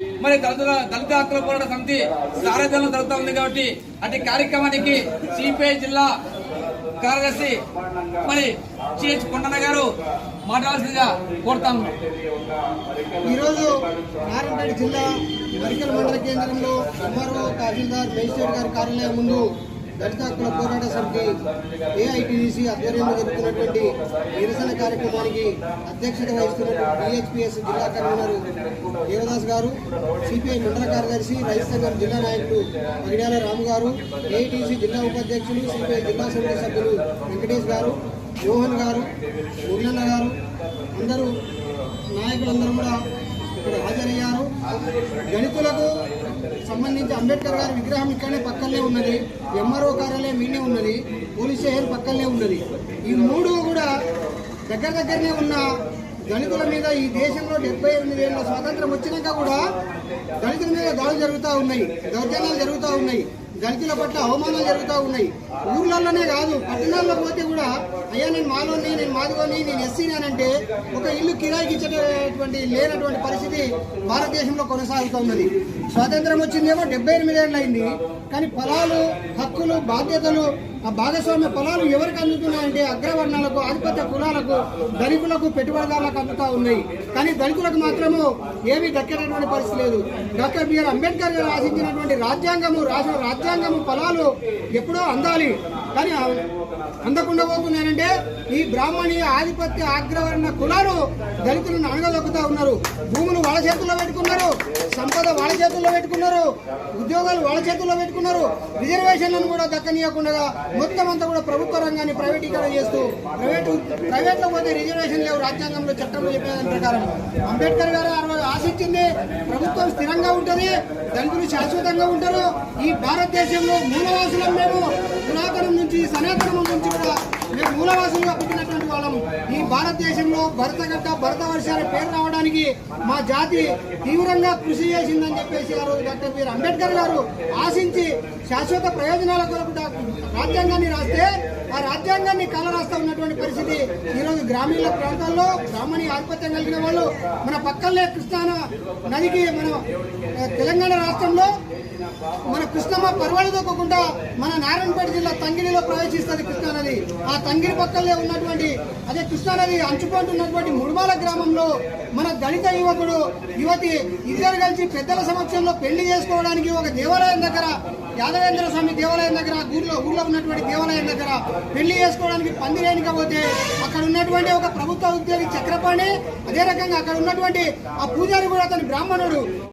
మరి దళిత హక్కుల పోరాట సమితి సారథ్యంలో జరుగుతూ ఉంది కాబట్టి అటు కార్యక్రమానికి సిపిఐ జిల్లా కార్యదర్శి మరి సిహెచ్ కొండన్న గారు మాట్లాడాల్సిందిగా కోరుతాను. ఈరోజు నారాయణపేట జిల్లా మరికల్ మండల కేంద్రంలో ఎంఆర్ఓ తహసీల్దార్ మేజిస్ట్రేట్ గారి కార్యాలయం ముందు దళిత హక్కుల పోరాట సమితి ఏఐటీడీసీ ఆధ్వర్యంలో జరుగుతున్నటువంటి నిరసన కార్యక్రమానికి అధ్యక్షత వహిస్తున్నటువంటి బిహెచ్పిఎస్ జిల్లా కన్వీనర్ దేవదాస్ గారు, సిపిఐ మండల కార్యదర్శి రైతు సంఘం జిల్లా నాయకులు మగిడాల రాము గారు, ఏఐటీసీ జిల్లా ఉపాధ్యక్షులు సిపిఐ జిల్లా సమితి సభ్యులు వెంకటేష్ గారు, మోహన్ గారు, మురళన్న గారు, అందరూ నాయకులందరూ కూడా ఇక్కడ హాజరయ్యారు. దళితులకు సంబంధించి అంబేద్కర్ గారి విగ్రహం ఇక్కడనే పక్కనే ఉన్నది, ఎంఆర్ఓ కార్యాలయం మీనే ఉన్నది, పోలీస్ స్టేషన్ పక్కనే ఉన్నది. ఈ మూడు కూడా దగ్గరనే ఉన్న దళితుల మీద ఈ దేశంలో 78 ఏళ్ళ స్వాతంత్రం వచ్చినాక కూడా దళితుల మీద దాడులు జరుగుతూ ఉన్నాయి, దౌర్జన్యాలు జరుగుతూ ఉన్నాయి, దళితుల పట్ల అవమానాలు జరుగుతూ ఉన్నాయి. ఊర్లలోనే కాదు, పట్టణాల్లో పోతే కూడా అయ్యా నేను మాలోని, నేను మాదిగోని, నేను ఎస్సీని అంటే ఒక ఇల్లు కిరాయికి ఇచ్చేటటువంటి లేనటువంటి పరిస్థితి భారతదేశంలో కొనసాగుతూ ఉన్నది. స్వాతంత్రం వచ్చిందేమో 78 ఏళ్ళు అయింది, కానీ ఫలాలు, హక్కులు, బాధ్యతలు, ఆ భాగస్వామ్య ఫలాలు ఎవరికి అందుతున్నాయంటే అగ్రవర్ణాలకు, ఆధిపత్య కులాలకు, ధనికులకు, పెట్టుబడిదారులకు అందుతూ ఉన్నాయి. కానీ దళితులకు మాత్రము ఏమీ దక్కేటటువంటి పరిస్థితి లేదు. డాక్టర్ బిఆర్ అంబేద్కర్ గారు ఆశించినటువంటి రాజ్యాంగము ఫలాలు ఎప్పుడో అందాలి, కానీ అందకుండా పోతున్నారంటే ఈ బ్రాహ్మణీయ ఆధిపత్య అగ్రవర్ణ కులాలు దళితులను అణగదొక్కుతా ఉన్నారు. భూములు వాళ్ళ చేతుల్లో పెట్టుకున్నారు, సంపద వాళ్ళ చేతుల్లో పెట్టుకున్నారు, ఉద్యోగాలు వాళ్ళ చేతుల్లో పెట్టుకున్నారు, రిజర్వేషన్లను కూడా దక్కనీయకుండా మొత్తం అంతా కూడా ప్రభుత్వ రంగాన్ని ప్రైవేటీకరణ చేస్తూ ప్రైవేట్లో పోతే రిజర్వేషన్ లేవు, రాజ్యాంగంలో చట్టంలో చెప్పేదాని ప్రకారం. అంబేద్కర్ గారు ఆశించింది ప్రభుత్వం స్థిరంగా ఉంటుంది, దళితులు శాశ్వతంగా ఉంటారు. ఈ భారతదేశంలో మూలవాసులం మేము, పురాతనం నుంచి సనాతనం నుంచి కూడా మేము మూలవాసులుగా పుట్టినటువంటి వాళ్ళం. ఈ భారతదేశంలో భరత వర్షాలు పేరు రావడానికి మా జాతి తీవ్రంగా కృషి చేసిందని చెప్పేసి ఆ రోజు డాక్టర్ బిఆర్ అంబేద్కర్ గారు ఆశించి శాశ్వత ప్రయోజనాల కొరకు రాజ్యాంగాన్ని రాస్తే ఆ రాజ్యాంగాన్ని కలరాస్తా ఉన్నటువంటి పరిస్థితి ఈరోజు గ్రామీణ ప్రాంతాల్లో బ్రాహ్మణి ఆధిపత్యం కలిగిన వాళ్ళు మన పక్కనే కృష్ణా నదికి మన తెలంగాణ రాష్ట్రంలో మన కృష్ణమ్మ పర్వాలు దొక్కకుండా మన నారాయణపేట జిల్లా తంగిరిలో ప్రవేశిస్తుంది కృష్ణా నది. ఆ తంగిరి పక్కనే ఉన్నటువంటి అదే కృష్ణా నది అంచుకుంటున్నటువంటి ముడుమాల గ్రామంలో మన దళిత యువతి ఇద్దరు కలిసి పెద్దల సమక్షంలో పెళ్లి చేసుకోవడానికి ఒక దేవాలయం దగ్గర, యాదవేంద్ర స్వామి దేవాలయం దగ్గర, ఊర్లో ఉన్నటువంటి దేవాలయం దగ్గర పెళ్లి చేసుకోవడానికి పందిరేనికపోతే అక్కడ ఉన్నటువంటి ఒక ప్రభుత్వ ఉద్యోగి చక్రపాణి, అదే రకంగా అక్కడ ఉన్నటువంటి ఆ పూజారి కూడా అతని బ్రాహ్మణుడు